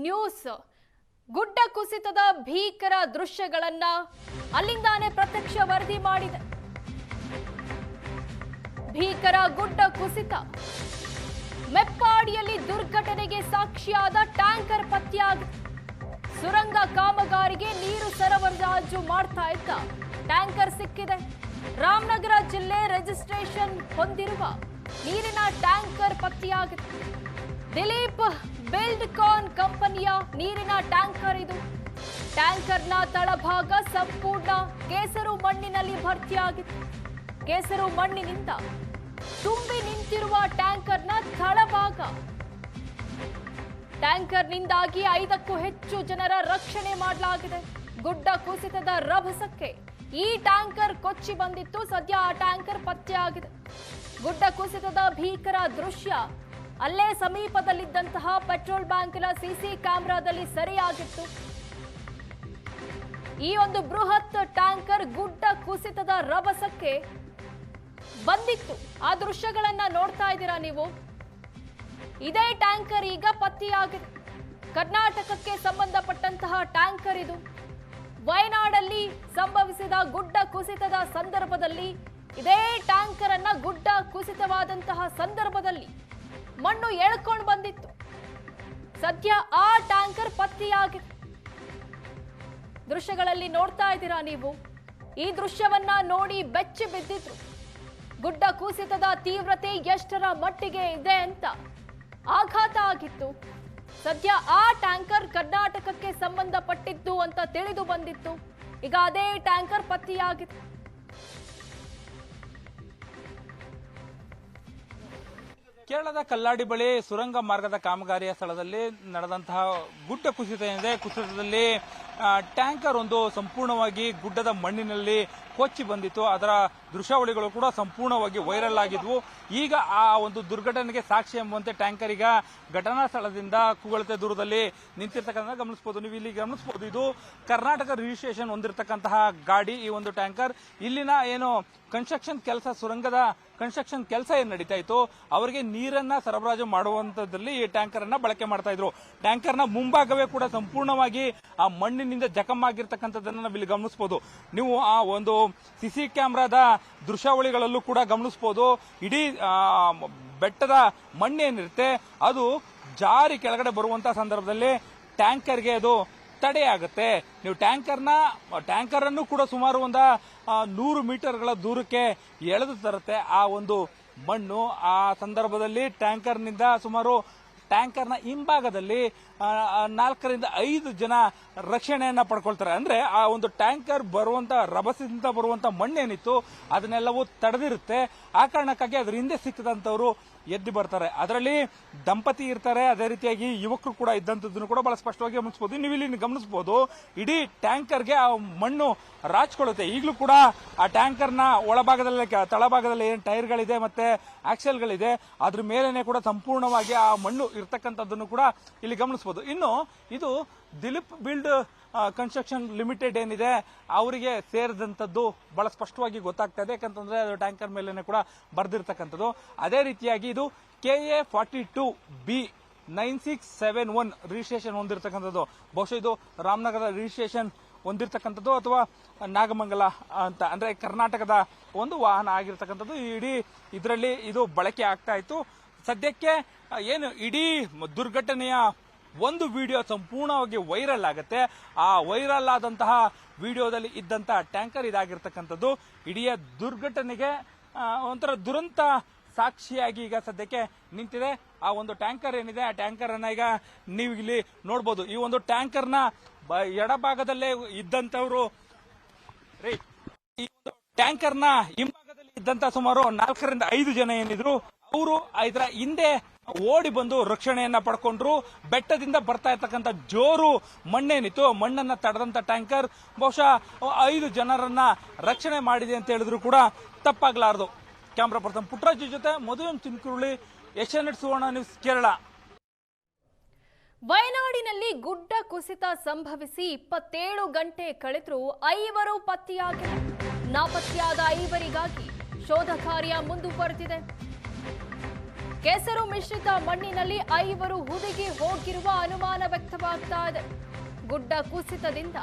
News ಗುಡ್ಡ ಕುಸಿತದ ಭೀಕರ ದೃಶ್ಯಗಳನ್ನ ಅಲ್ಲಿಂದಾನೇ ಪ್ರತ್ಯಕ್ಷ ವರದಿ ಮಾಡಿದೆ. ಭೀಕರ ಗುಡ್ಡ ಕುಸಿತ, ಮೆಪ್ಪಾಡಿಯಲ್ಲಿ ದುರ್ಘಟನೆಗೆ ಸಾಕ್ಷಿಯಾದ ಟ್ಯಾಂಕರ್ ಪತ್ತೆಯಾಗಿದೆ. ಸುರಂಗ ಕಾಮಗಾರಿಗೆ ನೀರು ಸರಬರಾಜು ಮಾಡ್ತಾ ಇದ್ದ ಟ್ಯಾಂಕರ್ ಸಿಕ್ಕಿದೆ. ರಾಮನಗರ ಜಿಲ್ಲೆ ರಿಜಿಸ್ಟ್ರೇಷನ್ ಹೊಂದಿರುವ ನೀರಿನ ಟ್ಯಾಂಕರ್ ಪತ್ತೆಯಾಗಿದೆ. ದಿಲೀಪ್ ಬಿಲ್ಡ್ಕಾನ್ ಕಂಪನಿಯ ನೀರಿನ ಟ್ಯಾಂಕರ್ ಇದು. ಟ್ಯಾಂಕರ್ನ ತಳಭಾಗ ಸಂಪೂರ್ಣ ಕೇಸರು ಮಣ್ಣಿನಲ್ಲಿ ಭರ್ತಿಯಾಗಿದೆ. ಕೇಸರು ಮಣ್ಣಿನಿಂದ ತುಂಬಿ ನಿಂತಿರುವ ಟ್ಯಾಂಕರ್ನ ತಳಭಾಗ. ಟ್ಯಾಂಕರ್ನಿಂದಾಗಿ 5ಕ್ಕೂ ಹೆಚ್ಚು ಜನರ ರಕ್ಷಣೆ ಮಾಡಲಾಗಿದೆ. ಗುಡ್ಡ ಕುಸಿತದ ರಭಸಕ್ಕೆ ಈ ಟ್ಯಾಂಕರ್ ಕೊಚ್ಚಿ ಬಂದಿತ್ತು. ಸದ್ಯ ಆ ಟ್ಯಾಂಕರ್ ಪತ್ತೆಯಾಗಿದೆ. ಗುಡ್ಡ ಕುಸಿತದ ಭೀಕರ ದೃಶ್ಯ ಅಲ್ಲೇ ಸಮೀಪದಲ್ಲಿದ್ದಂತಹ ಪೆಟ್ರೋಲ್ ಬ್ಯಾಂಕ್ನ ಸಿಸಿ ಕ್ಯಾಮೆರಾದಲ್ಲಿ ಸೆರೆಯಾಗಿತ್ತು. ಈ ಒಂದು ಬೃಹತ್ ಟ್ಯಾಂಕರ್ ಗುಡ್ಡ ಕುಸಿತದ ರಭಸಕ್ಕೆ ಬಂದಿತ್ತು. ಆ ದೃಶ್ಯಗಳನ್ನ ನೋಡ್ತಾ ಇದ್ದೀರಾ ನೀವು. ಇದೇ ಟ್ಯಾಂಕರ್ ಈಗ ಪತ್ತೆಯಾಗಿದೆ. ಕರ್ನಾಟಕಕ್ಕೆ ಸಂಬಂಧಪಟ್ಟಂತಹ ಟ್ಯಾಂಕರ್ ಇದು. ವಯನಾಡಲ್ಲಿ ಸಂಭವಿಸಿದ ಗುಡ್ಡ ಕುಸಿತದ ಸಂದರ್ಭದಲ್ಲಿ ಇದೇ ಟ್ಯಾಂಕರ್ ಅನ್ನ ಗುಡ್ಡ ಕುಸಿತವಾದಂತಹ ಸಂದರ್ಭದಲ್ಲಿ ಮಣ್ಣು ಎಳ್ಕೊಂಡು ಬಂದಿತ್ತು. ಸದ್ಯ ಆ ಟ್ಯಾಂಕರ್ ಪತ್ತೆಯಾಗಿದೆ. ದೃಶ್ಯಗಳಲ್ಲಿ ನೋಡ್ತಾ ಇದ್ದೀರಾ ನೀವು. ಈ ದೃಶ್ಯವನ್ನ ನೋಡಿ ಬೆಚ್ಚಿ ಬಿದ್ದಿದ್ರು. ಗುಡ್ಡ ಕುಸಿತದ ತೀವ್ರತೆ ಎಷ್ಟರ ಮಟ್ಟಿಗೆ ಇದೆ ಅಂತ ಆಘಾತ ಆಗಿತ್ತು. ಸದ್ಯ ಆ ಟ್ಯಾಂಕರ್ ಕರ್ನಾಟಕಕ್ಕೆ ಸಂಬಂಧಪಟ್ಟಿದ್ದು ಅಂತ ತಿಳಿದು ಬಂದಿತ್ತು. ಈಗ ಅದೇ ಟ್ಯಾಂಕರ್ ಪತ್ತೆಯಾಗಿದೆ. ಕೇರಳದ ಕಲ್ಲಾಡಿ ಬಳಿ ಸುರಂಗ ಮಾರ್ಗದ ಕಾಮಗಾರಿಯ ಸ್ಥಳದಲ್ಲಿ ನಡೆದಂತಹ ಗುಡ್ಡ ಕುಸಿತ ಏನಿದೆ. ಕುಸಿತದಲ್ಲಿ ಟ್ಯಾಂಕರ್ ಒಂದು ಸಂಪೂರ್ಣವಾಗಿ ಗುಡ್ಡದ ಮಣ್ಣಿನಲ್ಲಿ ಕೊಚ್ಚಿ ಬಂದಿತ್ತು. ಅದರ ದೃಶ್ಯಾವಳಿಗಳು ಕೂಡ ಸಂಪೂರ್ಣವಾಗಿ ವೈರಲ್ ಆಗಿದ್ವು. ಈಗ ಆ ಒಂದು ದುರ್ಘಟನೆಗೆ ಸಾಕ್ಷಿ ಎಂಬಂತೆ ಟ್ಯಾಂಕರ್ ಈಗ ಘಟನಾ ಸ್ಥಳದಿಂದ ಕೂಗಳತೆ ದೂರದಲ್ಲಿ ನಿಂತಿರ್ತಕ್ಕಂಥ ಗಮನಿಸಬಹುದು. ನೀವು ಇಲ್ಲಿ ಗಮನಿಸಬಹುದು, ಇದು ಕರ್ನಾಟಕ ರಿಜಿಸ್ಟ್ರೇಷನ್ ಹೊಂದಿರತಕ್ಕಂತಹ ಗಾಡಿ ಈ ಒಂದು ಟ್ಯಾಂಕರ್. ಇಲ್ಲಿನ ಏನು ಕನ್ಸ್ಟ್ರಕ್ಷನ್ ಕೆಲಸ, ಸುರಂಗದ ಕನ್ಸ್ಟ್ರಕ್ಷನ್ ಕೆಲಸ ಏನ್ ನಡೀತಾ ಇತ್ತು, ಅವರಿಗೆ ನೀರನ್ನ ಸರಬರಾಜು ಮಾಡುವಂತದ್ದಲ್ಲಿ ಈ ಟ್ಯಾಂಕರ್ ಅನ್ನ ಬಳಕೆ ಮಾಡ್ತಾ ಇದ್ರು. ಟ್ಯಾಂಕರ್ನ ಮುಂಭಾಗವೇ ಕೂಡ ಸಂಪೂರ್ಣವಾಗಿ ಆ ಮಣ್ಣಿನಿಂದ ಜಖಮ್ ಆಗಿರ್ತಕ್ಕಂಥದ್ದನ್ನ ನಾವಿಲ್ಲಿ ಗಮನಿಸಬಹುದು. ನೀವು ಆ ಒಂದು ಸಿಸಿ ಕ್ಯಾಮೆರಾದ ದೃಶ್ಯಾವಳಿಗಳಲ್ಲೂ ಕೂಡ ಗಮನಿಸಬಹುದು. ಇಡೀ ಬೆಟ್ಟದ ಮಣ್ಣೇನಿರುತ್ತೆ ಅದು ಜಾರಿ ಕೆಳಗಡೆ ಬರುವಂತಹ ಸಂದರ್ಭದಲ್ಲಿ ಟ್ಯಾಂಕರ್ಗೆ ಅದು ತಡೆಯಾಗುತ್ತೆ. ನೀವು ಟ್ಯಾಂಕರ್ ಅನ್ನು ಕೂಡ ಸುಮಾರು 100 ಮೀಟರ್ಗಳ ದೂರಕ್ಕೆ ಎಳೆದು ತರುತ್ತೆ ಆ ಒಂದು ಮಣ್ಣು. ಆ ಸಂದರ್ಭದಲ್ಲಿ ಟ್ಯಾಂಕರ್ನಿಂದ ಸುಮಾರು ಟ್ಯಾಂಕರ್ನ ಹಿಂಭಾಗದಲ್ಲಿ 4 ರಿಂದ 5 ಜನ ರಕ್ಷಣೆಯನ್ನ ಪಡ್ಕೊಳ್ತಾರೆ. ಅಂದ್ರೆ ಆ ಒಂದು ಟ್ಯಾಂಕರ್ ಬರುವಂತ ರಭಸದಿಂದ ಬರುವಂತ ಮಣ್ಣೇನಿತ್ತು ಅದನ್ನೆಲ್ಲವೂ ತಡೆದಿರುತ್ತೆ. ಆ ಕಾರಣಕ್ಕಾಗಿ ಅದ್ರ ಹಿಂದೆ ಸಿಕ್ಕಿದಂತವರು ಎದ್ದು ಬರ್ತಾರೆ. ಅದರಲ್ಲಿ ದಂಪತಿ ಇರ್ತಾರೆ, ಅದೇ ರೀತಿಯಾಗಿ ಯುವಕರು ಕೂಡ ಇದ್ದಂಥದ್ದನ್ನು ಕೂಡ ಬಹಳ ಸ್ಪಷ್ಟವಾಗಿ ಗಮನಿಸಬಹುದು. ನೀವು ಇಲ್ಲಿ ಗಮನಿಸಬಹುದು, ಇಡೀ ಟ್ಯಾಂಕರ್ಗೆ ಆ ಮಣ್ಣು ರಾಚ್ಕೊಳ್ಳುತ್ತೆ. ಈಗಲೂ ಕೂಡ ಆ ಟ್ಯಾಂಕರ್ನ ಒಳಭಾಗದಲ್ಲಿ, ತಳಭಾಗದಲ್ಲಿ ಏನು ಟೈರ್ಗಳಿದೆ ಮತ್ತೆ ಆಕ್ಸೆಲ್ಗಳಿದೆ ಅದ್ರ ಮೇಲೇನೆ ಕೂಡ ಸಂಪೂರ್ಣವಾಗಿ ಆ ಮಣ್ಣು ಇರ್ತಕ್ಕಂಥದ್ದನ್ನು ಕೂಡ ಇಲ್ಲಿ ಗಮನಿಸಬಹುದು. ಇನ್ನು ಇದು ದಿಲೀಪ್ ಬಿಲ್ಡ್ ಕನ್ಸ್ಟ್ರಕ್ಷನ್ ಲಿಮಿಟೆಡ್ ಏನಿದೆ ಅವರಿಗೆ ಸೇರಿದಂಥದ್ದು ಬಹಳ ಸ್ಪಷ್ಟವಾಗಿ ಗೊತ್ತಾಗ್ತಾ ಇದೆ. ಯಾಕಂತಂದ್ರೆ ಅದು ಟ್ಯಾಂಕರ್ ಮೇಲೇನೆ ಕೂಡ ಬರ್ದಿರ್ತಕ್ಕಂಥದ್ದು. ಅದೇ ರೀತಿಯಾಗಿ ಇದು KA42B 9671 ರಿಜಿಸ್ಟ್ರೇಷನ್ ಹೊಂದಿರತಕ್ಕಂಥದ್ದು. ಬಹುಶಃ ಇದು ರಾಮನಗರದ ರಿಜಿಸ್ಟ್ರೇಷನ್ ಹೊಂದಿರತಕ್ಕಂಥದ್ದು ಅಥವಾ ನಾಗಮಂಗಲ ಅಂತ ಅಂದ್ರೆ ಕರ್ನಾಟಕದ ಒಂದು ವಾಹನ ಆಗಿರ್ತಕ್ಕಂಥದ್ದು. ಇಡೀ ಇದರಲ್ಲಿ ಇದು ಬಳಕೆ ಆಗ್ತಾ ಇತ್ತು. ಸದ್ಯಕ್ಕೆ ಏನು ಇಡೀ ದುರ್ಘಟನೆಯ ಒಂದು ವಿಡಿಯೋ ಸಂಪೂರ್ಣವಾಗಿ ವೈರಲ್ ಆಗುತ್ತೆ. ಆ ವೈರಲ್ ಆದಂತಹ ವಿಡಿಯೋದಲ್ಲಿ ಇದ್ದಂತಹ ಟ್ಯಾಂಕರ್ ಇದಾಗಿರ್ತಕ್ಕಂಥದ್ದು. ಇಡೀ ದುರ್ಘಟನೆಗೆ ಒಂಥರ ದುರಂತ ಸಾಕ್ಷಿಯಾಗಿ ಈಗ ಸದ್ಯಕ್ಕೆ ನಿಂತಿದೆ. ಆ ಒಂದು ಟ್ಯಾಂಕರ್ ಏನಿದೆ ಆ ಟ್ಯಾಂಕರ್ ಅನ್ನ ಈಗ ನೀವು ಇಲ್ಲಿ ನೋಡಬಹುದು. ಈ ಒಂದು ಟ್ಯಾಂಕರ್ನ ಎಡಭಾಗದಲ್ಲೇ ಇದ್ದಂತವರು, ಈ ಒಂದು ಟ್ಯಾಂಕರ್ನ ಹಿಂಭಾಗದಲ್ಲಿ ಇದ್ದಂತ ಸುಮಾರು 4 ರಿಂದ 5 ಜನ ಏನಿದ್ರು ಅವರು ಇದರ ಹಿಂದೆ ಓಡಿ ಬಂದು ರಕ್ಷಣೆಯನ್ನ ಪಡ್ಕೊಂಡ್ರು. ಬೆಟ್ಟದಿಂದ ಬರ್ತಾ ಇರ್ತಕ್ಕಂಥ ಜೋರು ಮಣ್ಣೇನಿತ್ತು, ಮಣ್ಣನ್ನ ತಡೆದಂತ ಟ್ಯಾಂಕರ್ ಬಹುಶಃ 5 ಜನರನ್ನ ರಕ್ಷಣೆ ಮಾಡಿದೆ ಅಂತ ಹೇಳಿದ್ರು ಕೂಡ ತಪ್ಪಾಗ್ಲಾರದು. ಕ್ಯಾಮ್ರಾ ಪರ್ಸನ್ ಪುಟ್ಟರಾಜು ಜೊತೆ ಮಧು ಚಿನ್ಕುರುಳಿ, ಏಷ್ಯಾನೆಟ್ ಸುವರ್ಣ ನ್ಯೂಸ್, ಕೇರಳ. ವಯನಾಡಿನಲ್ಲಿ ಗುಡ್ಡ ಕುಸಿತ ಸಂಭವಿಸಿ 27 ಗಂಟೆ ಕಳೆದರೂ 5 ಪತ್ತೆಯಾಗಿಲ್ಲ. ನಾಪತ್ತೆಯಾದ 5ರಿಗಾಗಿ ಶೋಧ ಕಾರ್ಯ ಮುಂದುವರೆದಿದೆ. ಕೆಸರು ಮಿಶ್ರಿತ ಮಣ್ಣಿನಲ್ಲಿ 5 ಹುದುಗಿ ಹೋಗಿರುವ ಅನುಮಾನ ವ್ಯಕ್ತವಾಗ್ತಾ ಇದೆ. ಗುಡ್ಡ ಕುಸಿತದಿಂದ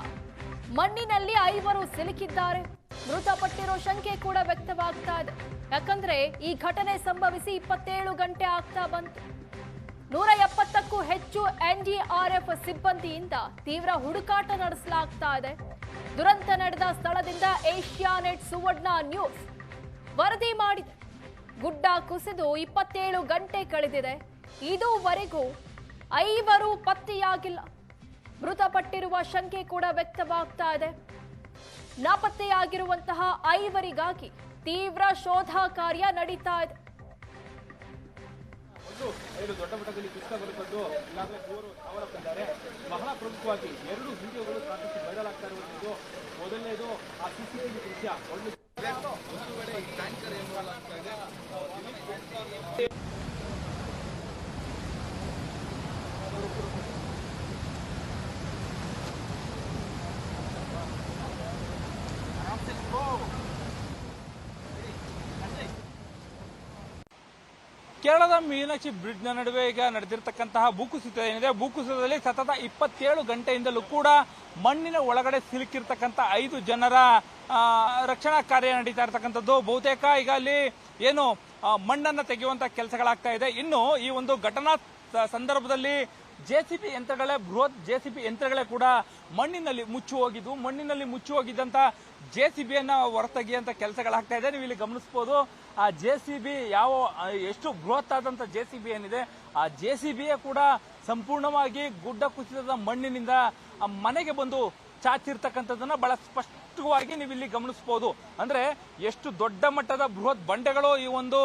ಮಣ್ಣಿನಲ್ಲಿ 5 ಸಿಲುಕಿದ್ದಾರೆ. ಮೃತಪಟ್ಟಿರೋ ಶಂಕೆ ಕೂಡ ವ್ಯಕ್ತವಾಗ್ತಾ ಇದೆ. ಯಾಕಂದ್ರೆ ಈ ಘಟನೆ ಸಂಭವಿಸಿ 27 ಗಂಟೆ ಆಗ್ತಾ ಬಂತು. 170ಕ್ಕೂ ಹೆಚ್ಚು ಎನ್ಡಿಆರ್ಎಫ್ ಸಿಬ್ಬಂದಿಯಿಂದ ತೀವ್ರ ಹುಡುಕಾಟ ನಡೆಸಲಾಗ್ತಾ ಇದೆ. ದುರಂತ ನಡೆದ ಸ್ಥಳದಿಂದ ಏಷ್ಯಾನೆಟ್ ಸುವರ್ಣ ನ್ಯೂಸ್ ವರದಿ ಮಾಡಿದೆ. ಗುಡ್ಡ ಕುಸಿದು 27 ಗಂಟೆ ಕಳೆದಿದೆ. ಇದುವರೆಗೂ 5 ಪತ್ತೆಯಾಗಿಲ್ಲ. ಮೃತಪಟ್ಟಿರುವ ಶಂಕೆ ಕೂಡ ವ್ಯಕ್ತವಾಗ್ತಾ ಇದೆ. ನಾಪತ್ತೆಯಾಗಿರುವಂತಹ 5ರಿಗಾಗಿ ತೀವ್ರ ಶೋಧ ಕಾರ್ಯ ನಡೀತಾ ಇದೆ. ದೊಡ್ಡ ಮಟ್ಟದಲ್ಲಿ ಕುಸಿತ ಬರುತ್ತದ್ದು ಈಗಾಗಲೇ ಮೂವರು ಸಾವನ್ನಪ್ಪಿದ್ದಾರೆ. ಬಹಳ ಪ್ರಮುಖವಾಗಿ 2 ವಿಡಿಯೋಗಳು ಸಾಕಷ್ಟು ವೈರಲ್ ಆಗ್ತಾ ಇರುವಂತದ್ದು. ಮೊದಲನೇದು ಆ ಸಿಸಿಟಿವಿ ದೃಶ್ಯ. ಕೇರಳದ ಮೀನಾಕ್ಷಿ ಬ್ರಿಡ್ಜ್ನ ನಡುವೆ ಈಗ ನಡೆದಿರತಕ್ಕಂತಹ ಭೂಕುಸಿತ ಏನಿದೆ, ಭೂಕುಸಿತದಲ್ಲಿ ಸತತ 27 ಗಂಟೆಯಿಂದಲೂ ಕೂಡ ಮಣ್ಣಿನ ಒಳಗಡೆ ಸಿಲುಕಿರ್ತಕ್ಕಂಥ 5 ಜನರ ರಕ್ಷಣಾ ಕಾರ್ಯ ನಡೀತಾ ಇರತಕ್ಕಂಥದ್ದು. ಬಹುತೇಕ ಈಗ ಅಲ್ಲಿ ಏನು ಮಣ್ಣನ್ನು ತೆಗೆಯುವಂತ ಕೆಲಸಗಳಾಗ್ತಾ ಇದೆ. ಇನ್ನು ಈ ಒಂದು ಘಟನಾ ಸಂದರ್ಭದಲ್ಲಿ ಜೆಸಿಬಿ ಯಂತ್ರಗಳೇ, ಬೃಹತ್ ಜೆಸಿಬಿ ಯಂತ್ರಗಳೇ ಕೂಡ ಮಣ್ಣಿನಲ್ಲಿ ಮುಚ್ಚಿ ಹೋಗಿದ್ದಂತ ಜೆಸಿಬಿಯನ್ನ ಹೊರತೆಗೆಯುವಂತ ಕೆಲಸಗಳಾಗ್ತಾ ಇದೆ. ನೀವು ಇಲ್ಲಿ ಗಮನಿಸಬಹುದು, ಆ ಜೆಸಿಬಿ ಎಷ್ಟು ಬೃಹತ್ ಆದಂತ ಜೆಸಿಬಿ ಏನಿದೆ, ಆ ಜೆಸಿಬಿಯೇ ಕೂಡ ಸಂಪೂರ್ಣವಾಗಿ ಗುಡ್ಡ ಕುಸಿತದ ಮಣ್ಣಿನಿಂದ ಮನೆಗೆ ಬಂದು ಚಾಚಿರ್ತಕ್ಕಂಥದ್ದನ್ನ ಬಹಳ ಸ್ಪಷ್ಟವಾಗಿ ನೀವು ಇಲ್ಲಿ ಗಮನಿಸಬಹುದು. ಅಂದ್ರೆ ಎಷ್ಟು ದೊಡ್ಡ ಮಟ್ಟದ ಬೃಹತ್ ಬಂಡೆಗಳು ಈ ಒಂದು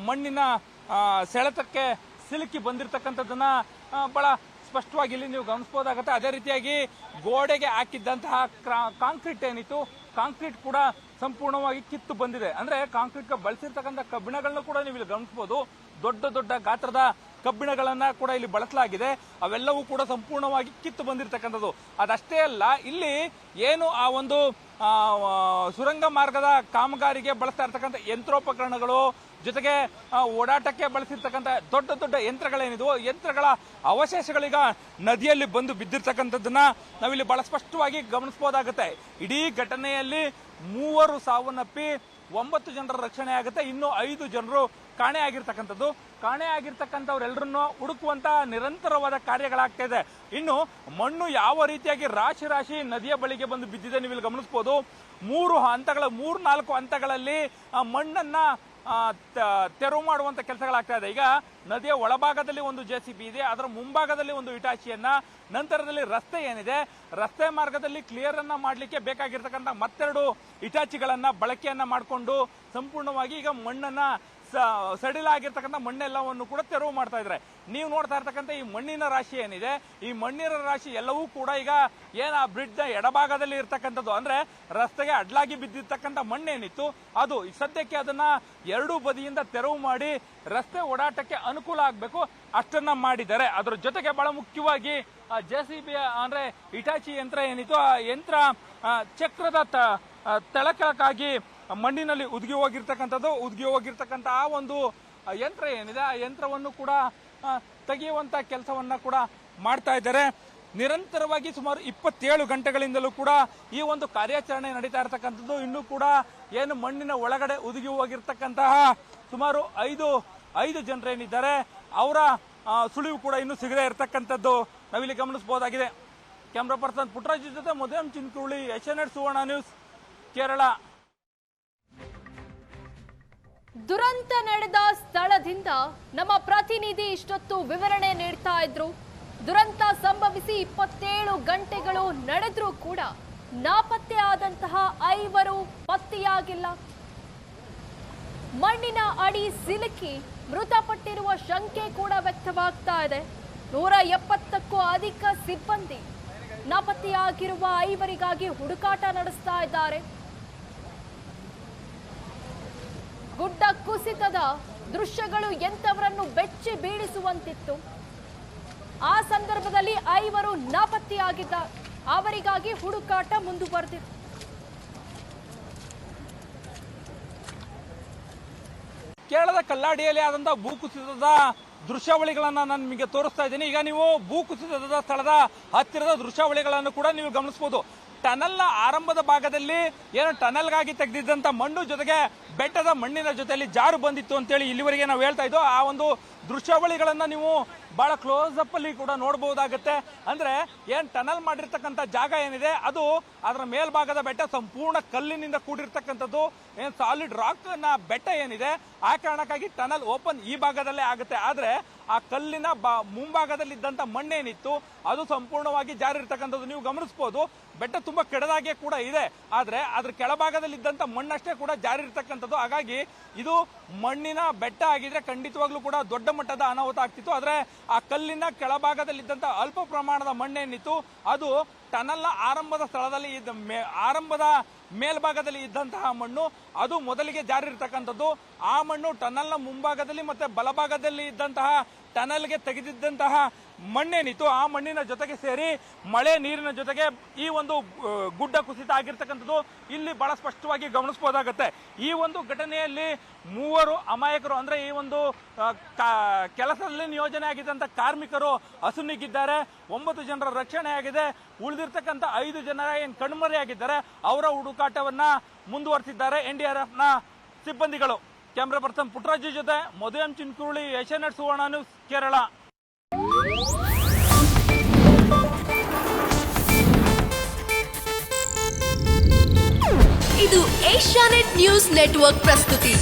ಮಣ್ಣಿನ ಸೆಳೆತಕ್ಕೆ ಸಿಲುಕಿ ಬಂದಿರತಕ್ಕಂಥದ್ದನ್ನ ಬಹಳ ಸ್ಪಷ್ಟವಾಗಿ ಇಲ್ಲಿ ನೀವು ಗಮನಿಸಬಹುದಾಗುತ್ತೆ. ಅದೇ ರೀತಿಯಾಗಿ ಗೋಡೆಗೆ ಹಾಕಿದ್ದಂತಹ ಕಾಂಕ್ರೀಟ್ ಏನಿತ್ತು, ಕಾಂಕ್ರೀಟ್ ಕೂಡ ಸಂಪೂರ್ಣವಾಗಿ ಕಿತ್ತು ಬಂದಿದೆ. ಅಂದ್ರೆ ಕಾಂಕ್ರೀಟ್ ಬಳಸಿರ್ತಕ್ಕಂಥ ಕಬ್ಬಿಣಗಳನ್ನ ಕೂಡ ನೀವು ಇಲ್ಲಿ ಗಮನಿಸಬಹುದು. ದೊಡ್ಡ ದೊಡ್ಡ ಗಾತ್ರದ ಕಬ್ಬಿಣಗಳನ್ನ ಕೂಡ ಇಲ್ಲಿ ಬಳಸಲಾಗಿದೆ. ಅವೆಲ್ಲವೂ ಕೂಡ ಸಂಪೂರ್ಣವಾಗಿ ಕಿತ್ತು ಬಂದಿರತಕ್ಕಂಥದ್ದು. ಅದಷ್ಟೇ ಅಲ್ಲ, ಇಲ್ಲಿ ಏನು ಆ ಒಂದು ಸುರಂಗ ಮಾರ್ಗದ ಕಾಮಗಾರಿಗೆ ಬಳಸ್ತಾ ಇರ್ತಕ್ಕಂಥ ಯಂತ್ರೋಪಕರಣಗಳು ಜೊತೆಗೆ ಓಡಾಟಕ್ಕೆ ಬಳಸಿರ್ತಕ್ಕಂಥ ದೊಡ್ಡ ದೊಡ್ಡ ಯಂತ್ರಗಳೇನಿದವು, ಯಂತ್ರಗಳ ಅವಶೇಷಗಳೀಗ ನದಿಯಲ್ಲಿ ಬಂದು ಬಿದ್ದಿರ್ತಕ್ಕಂಥದ್ದನ್ನ ನಾವಿಲ್ಲಿ ಬಹಳ ಸ್ಪಷ್ಟವಾಗಿ ಗಮನಿಸಬಹುದಾಗುತ್ತೆ. ಇಡೀ ಘಟನೆಯಲ್ಲಿ 3 ಸಾವನ್ನಪ್ಪಿ 9 ಜನರ ರಕ್ಷಣೆ ಆಗುತ್ತೆ. ಇನ್ನು 5 ಜನರು ಕಾಣೆಯಾಗಿರ್ತಕ್ಕಂಥದ್ದು. ಕಾಣೆಯಾಗಿರ್ತಕ್ಕಂಥವ್ರೆಲ್ಲರನ್ನು ಹುಡುಕುವಂತ ನಿರಂತರವಾದ ಕಾರ್ಯಗಳಾಗ್ತಾ ಇದೆ. ಇನ್ನು ಮಣ್ಣು ಯಾವ ರೀತಿಯಾಗಿ ರಾಶಿ ನದಿಯ ಬಳಿಗೆ ಬಂದು ಬಿದ್ದಿದೆ ನೀವು ಇಲ್ಲಿ ಗಮನಿಸಬಹುದು. 3-4 ಹಂತಗಳಲ್ಲಿ ಮಣ್ಣನ್ನ ತೆರವು ಮಾಡುವಂತ ಕೆಲಸಗಳಾಗ್ತಾ ಇದೆ. ಈಗ ನದಿಯ ಒಳಭಾಗದಲ್ಲಿ ಒಂದು ಜೆಸಿಬಿ ಇದೆ, ಅದರ ಮುಂಭಾಗದಲ್ಲಿ ಒಂದು ಇಟಾಚಿಯನ್ನ, ನಂತರದಲ್ಲಿ ರಸ್ತೆ ಏನಿದೆ, ರಸ್ತೆ ಮಾರ್ಗದಲ್ಲಿ ಕ್ಲಿಯರ್ ಅನ್ನ ಮಾಡಲಿಕ್ಕೆ ಬೇಕಾಗಿರ್ತಕ್ಕಂಥ ಮತ್ತೆರಡು ಇಟಾಚಿಗಳನ್ನ ಬಳಕೆಯನ್ನ ಮಾಡಿಕೊಂಡು ಸಂಪೂರ್ಣವಾಗಿ ಈಗ ಮಣ್ಣನ್ನ ಸಡಿಲಾಗಿರ್ತಕ್ಕಂಥ ಮಣ್ಣೆಲ್ಲವನ್ನು ಕೂಡ ತೆರವು ಮಾಡ್ತಾ ಇದ್ದಾರೆ. ನೀವು ನೋಡ್ತಾ ಇರ್ತಕ್ಕಂಥ ಈ ಮಣ್ಣಿನ ರಾಶಿ ಏನಿದೆ, ಈ ಮಣ್ಣಿನ ರಾಶಿ ಎಲ್ಲವೂ ಕೂಡ ಈಗ ಏನ ಬ್ರಿಡ್ಜ್ ನ ಎಡಭಾಗದಲ್ಲಿ ಇರ್ತಕ್ಕಂಥದ್ದು, ಅಂದ್ರೆ ರಸ್ತೆಗೆ ಅಡ್ಲಾಗಿ ಬಿದ್ದಿರ್ತಕ್ಕಂಥ ಮಣ್ಣೇನಿತ್ತು ಅದು ಸದ್ಯಕ್ಕೆ ಅದನ್ನ 2 ಬದಿಯಿಂದ ತೆರವು ಮಾಡಿ ರಸ್ತೆ ಓಡಾಟಕ್ಕೆ ಅನುಕೂಲ ಆಗಬೇಕು ಅಷ್ಟನ್ನ ಮಾಡಿದ್ದಾರೆ. ಅದರ ಜೊತೆಗೆ ಬಹಳ ಮುಖ್ಯವಾಗಿ ಜೆಸಿಬಿ ಅಂದ್ರೆ ಇಟಾಚಿ ಯಂತ್ರ ಏನಿತ್ತು, ಆ ಯಂತ್ರ ಚಕ್ರದ ತೆಳಕಕ್ಕಾಗಿ ಮಣ್ಣಿನಲ್ಲಿ ಉದುಗಿ ಹೋಗಿರ್ತಕ್ಕಂಥ ಆ ಒಂದು ಯಂತ್ರ ಏನಿದೆ, ಆ ಯಂತ್ರವನ್ನು ಕೂಡ ತೆಗೆಯುವಂತ ಕೆಲಸವನ್ನ ಕೂಡ ಮಾಡ್ತಾ ಇದ್ದಾರೆ. ನಿರಂತರವಾಗಿ ಸುಮಾರು 27 ಗಂಟೆಗಳಿಂದಲೂ ಕೂಡ ಈ ಒಂದು ಕಾರ್ಯಾಚರಣೆ ನಡೀತಾ ಇರತಕ್ಕಂಥದ್ದು. ಇನ್ನೂ ಕೂಡ ಏನು ಮಣ್ಣಿನ ಒಳಗಡೆ ಉದುಗಿ ಹೋಗಿರ್ತಕ್ಕಂತಹ ಸುಮಾರು 5 ಜನರೇನಿದ್ದಾರೆ ಅವರ ಸುಳಿವು ಕೂಡ ಇನ್ನೂ ಸಿಗದೇ ಇರತಕ್ಕಂಥದ್ದು ನಾವಿಲ್ಲಿ ಗಮನಿಸಬಹುದಾಗಿದೆ. ಕ್ಯಾಮ್ರಾ ಪರ್ಸನ್ ಪುಟ್ಟರಾಜ್ ಜೊತೆ ಮಧುರಂ ಚಿನ್ಕುಳಿ, ಏಷ್ಯಾನೆಟ್ ಸುವರ್ಣ ನ್ಯೂಸ್, ಕೇರಳ. ದುರಂತ ನಡೆದ ಸ್ಥಳದಿಂದ ನಮ್ಮ ಪ್ರತಿನಿಧಿ ಇಷ್ಟೊತ್ತು ವಿವರಣೆ ನೀಡ್ತಾ ಇದ್ರು. ದುರಂತ ಸಂಭವಿಸಿ 27 ಗಂಟೆಗಳು ನಡೆದ್ರೂ ಕೂಡ ನಾಪತ್ತೆ ಆದಂತಹ 5 ಪತ್ತೆಯಾಗಿಲ್ಲ. ಮಣ್ಣಿನ ಅಡಿ ಸಿಲುಕಿ ಮೃತಪಟ್ಟಿರುವ ಶಂಕೆ ಕೂಡ ವ್ಯಕ್ತವಾಗ್ತಾ ಇದೆ. 170ಕ್ಕೂ ಅಧಿಕ ಸಿಬ್ಬಂದಿ ನಾಪತ್ತೆಯಾಗಿರುವ 5ರಿಗಾಗಿ ಹುಡುಕಾಟ ನಡೆಸ್ತಾ ಇದ್ದಾರೆ. ಗುಡ್ಡ ಕುಸಿತದ ದೃಶ್ಯಗಳು ಎಂತವರನ್ನು ಬೆಚ್ಚಿ ಬೀಳಿಸುವಂತಿತ್ತು. ಆ ಸಂದರ್ಭದಲ್ಲಿ 5 ನಾಪತ್ತೆಯಾಗಿದ್ದ, ಅವರಿಗಾಗಿ ಹುಡುಕಾಟ ಮುಂದುವರೆದಿತ್ತು. ಕೇರಳದ ಕಲ್ಲಾಡಿಯಲ್ಲಿ ಆದಂತಹ ಭೂಕುಸಿತದ ದೃಶ್ಯಾವಳಿಗಳನ್ನ ನಾನು ನಿಮಗೆ ತೋರಿಸ್ತಾ ಇದ್ದೀನಿ. ಈಗ ನೀವು ಭೂಕುಸಿತದ ಸ್ಥಳದ ಹತ್ತಿರದ ದೃಶ್ಯಾವಳಿಗಳನ್ನು ಕೂಡ ನೀವು ಗಮನಿಸಬಹುದು. ಟನಲ್ನ ಆರಂಭದ ಭಾಗದಲ್ಲಿ ಏನು ಟನಲ್ಗಾಗಿ ತೆಗೆದಿದ್ದಂತ ಮಣ್ಣು ಜೊತೆಗೆ ಬೆಟ್ಟದ ಮಣ್ಣಿನ ಜೊತೆಯಲ್ಲಿ ಜಾರು ಬಂದಿತ್ತು ಅಂತೇಳಿ ಇಲ್ಲಿವರೆಗೆ ನಾವು ಹೇಳ್ತಾ ಇದ್ದೋ ಆ ಒಂದು ದೃಶ್ಯಾವಳಿಗಳನ್ನ ನೀವು ಬಹಳ ಕ್ಲೋಸ್ ಅಪ್ ಅಲ್ಲಿ ಕೂಡ ನೋಡಬಹುದಾಗುತ್ತೆ. ಅಂದ್ರೆ ಏನ್ ಟನಲ್ ಮಾಡಿರ್ತಕ್ಕಂಥ ಜಾಗ ಏನಿದೆ ಅದು ಅದರ ಮೇಲ್ಭಾಗದ ಬೆಟ್ಟ ಸಂಪೂರ್ಣ ಕಲ್ಲಿನಿಂದ ಕೂಡಿರ್ತಕ್ಕಂಥದ್ದು, ಏನ್ ಸಾಲಿಡ್ ರಾಕ್ ನ ಬೆಟ್ಟ ಏನಿದೆ ಆ ಕಾರಣಕ್ಕಾಗಿ ಟನಲ್ ಓಪನ್ ಈ ಭಾಗದಲ್ಲೇ ಆಗುತ್ತೆ. ಆದ್ರೆ ಆ ಕಲ್ಲಿನ ಮುಂಭಾಗದಲ್ಲಿ ಇದ್ದಂತ ಮಣ್ಣೇನಿತ್ತು ಅದು ಸಂಪೂರ್ಣವಾಗಿ ಜಾರಿರ್ತಕ್ಕಂಥದ್ದು ನೀವು ಗಮನಿಸಬಹುದು. ಬೆಟ್ಟ ತುಂಬಾ ಕೆಡದಾಗೆ ಕೂಡ ಇದೆ, ಆದ್ರೆ ಅದ್ರ ಕೆಳಭಾಗದಲ್ಲಿ ಇದ್ದಂತ ಮಣ್ಣಷ್ಟೇ ಕೂಡ ಜಾರಿರ್ತಕ್ಕಂಥದ್ದು. ಹಾಗಾಗಿ ಇದು ಮಣ್ಣಿನ ಬೆಟ್ಟ ಆಗಿದ್ರೆ ಖಂಡಿತವಾಗ್ಲೂ ಕೂಡ ದೊಡ್ಡ ಮಟ್ಟದ ಅನಾಹುತ ಆಗ್ತಿತ್ತು. ಆದ್ರೆ ಆ ಕಲ್ಲಿನ ಕೆಳಭಾಗದಲ್ಲಿದ್ದಂತ ಅಲ್ಪ ಪ್ರಮಾಣದ ಮಣ್ಣೇನಿತ್ತು ಅದು ಟನಲ್ನ ಆರಂಭದ ಸ್ಥಳದಲ್ಲಿ ಆರಂಭದ ಮೇಲ್ಭಾಗದಲ್ಲಿ ಇದ್ದಂತಹ ಮಣ್ಣು ಅದು ಮೊದಲಿಗೆ ಜಾರಿರ್ತಕ್ಕಂಥದ್ದು. ಆ ಮಣ್ಣು ಟನಲ್ನ ಮುಂಭಾಗದಲ್ಲಿ ಮತ್ತೆ ಬಲಭಾಗದಲ್ಲಿ ಇದ್ದಂತಹ ಟನಲ್ಗೆ ತೆಗೆದಿದ್ದಂತಹ ಮಣ್ಣೇನಿತ್ತು ಆ ಮಣ್ಣಿನ ಜೊತೆಗೆ ಸೇರಿ ಮಳೆ ನೀರಿನ ಜೊತೆಗೆ ಈ ಒಂದು ಗುಡ್ಡ ಕುಸಿತ ಆಗಿರ್ತಕ್ಕಂಥದ್ದು ಇಲ್ಲಿ ಬಹಳ ಸ್ಪಷ್ಟವಾಗಿ ಗಮನಿಸಬಹುದಾಗುತ್ತೆ. ಈ ಒಂದು ಘಟನೆಯಲ್ಲಿ 3 ಅಮಾಯಕರು ಅಂದ್ರೆ ಈ ಒಂದು ಕೆಲಸದಲ್ಲಿ ನಿಯೋಜನೆ ಆಗಿದ್ದಂತ ಕಾರ್ಮಿಕರು ಅಸುನೀಗಿದ್ದಾರೆ. 9 ಜನರ ರಕ್ಷಣೆ ಆಗಿದೆ. ಉಳಿದಿರ್ತಕ್ಕಂಥ 5 ಜನರ ಏನ್ ಕಣ್ಮರೆಯಾಗಿದ್ದಾರೆ ಅವರ ಹುಡುಕಾಟವನ್ನ ಮುಂದುವರೆಸಿದ್ದಾರೆ NDRF ನ ಸಿಬ್ಬಂದಿಗಳು. ಕ್ಯಾಮ್ರಾ ಪರ್ಸನ್ ಪುಟ್ಟರಾಜು ಜೊತೆ ಮಧು ಚಿನ್ಕುರುಳಿ, ಏಷ್ಯಾನೆಟ್ ಸುವರ್ಣ ನ್ಯೂಸ್, ಕೇರಳ. ಇದು ಏಷ್ಯಾನೆಟ್ ನ್ಯೂಸ್ ನೆಟ್ವರ್ಕ್ ಪ್ರಸ್ತುತಿ.